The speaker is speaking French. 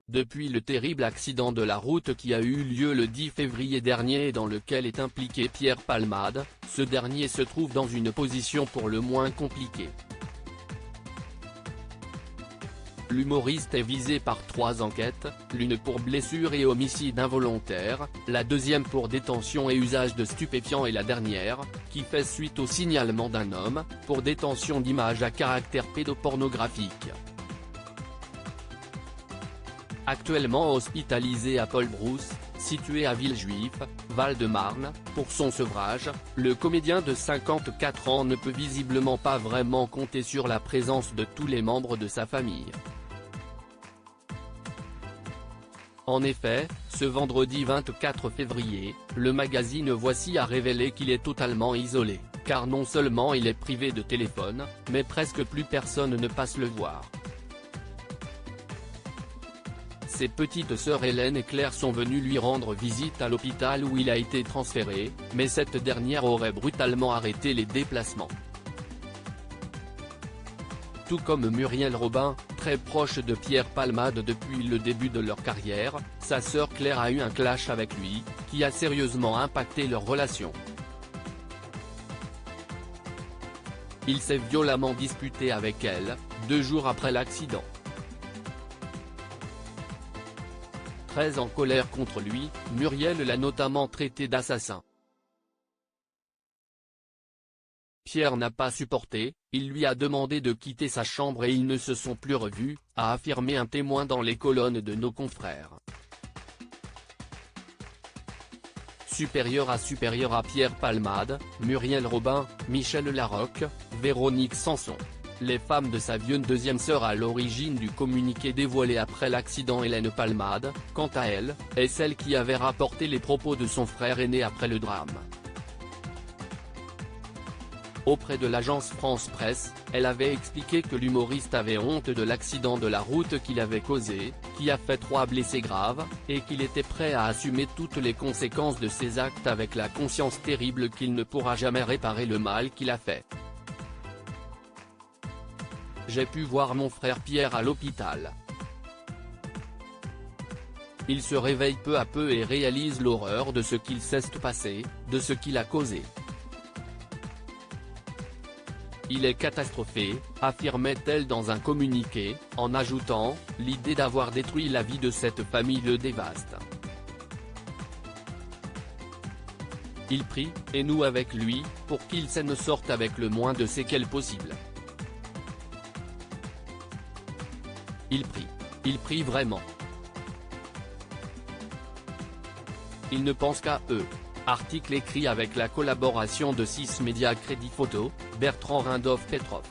depuis le terrible accident de la route qui a eu lieu le 10 février dernier et dans lequel est impliqué Pierre Palmade, ce dernier se trouve dans une position pour le moins compliquée. L'humoriste est visé par 3 enquêtes, l'une pour blessure et homicide involontaire, la deuxième pour détention et usage de stupéfiants et la dernière, qui fait suite au signalement d'un homme, pour détention d'images à caractère pédopornographique. Actuellement hospitalisé à Paul-Brousse, situé à Villejuif, Val-de-Marne, pour son sevrage, le comédien de 54 ans ne peut visiblement pas vraiment compter sur la présence de tous les membres de sa famille. En effet, ce vendredi 24 février, le magazine Voici a révélé qu'il est totalement isolé, car non seulement il est privé de téléphone, mais presque plus personne ne passe le voir. Ses petites sœurs Hélène et Claire sont venues lui rendre visite à l'hôpital où il a été transféré, mais cette dernière aurait brutalement arrêté les déplacements. Tout comme Muriel Robin, très proche de Pierre Palmade depuis le début de leur carrière, sa sœur Claire a eu un clash avec lui, qui a sérieusement impacté leur relation. Il s'est violemment disputé avec elle, 2 jours après l'accident. Très en colère contre lui, Muriel l'a notamment traité d'assassin. Pierre n'a pas supporté, il lui a demandé de quitter sa chambre et ils ne se sont plus revus, a affirmé un témoin dans les colonnes de nos confrères. Supérieur à Pierre Palmade, Muriel Robin, Michel Larocque, Véronique Sanson. Les femmes de sa vieux deuxième sœur à l'origine du communiqué dévoilé après l'accident. Hélène Palmade, quant à elle, est celle qui avait rapporté les propos de son frère aîné après le drame. Auprès de l'agence France Presse, elle avait expliqué que l'humoriste avait honte de l'accident de la route qu'il avait causé, qui a fait 3 blessés graves, et qu'il était prêt à assumer toutes les conséquences de ses actes avec la conscience terrible qu'il ne pourra jamais réparer le mal qu'il a fait. J'ai pu voir mon frère Pierre à l'hôpital. Il se réveille peu à peu et réalise l'horreur de ce qu'il s'est passé, de ce qu'il a causé. Il est catastrophé, affirmait-elle dans un communiqué, en ajoutant « L'idée d'avoir détruit la vie de cette famille le dévaste. Il prie, et nous avec lui, pour qu'il s'en sorte avec le moins de séquelles possible. Il prie vraiment. Il ne pense qu'à eux. » Article écrit avec la collaboration de 6 médias Crédit Photo, Bertrand Rindolph Petrov.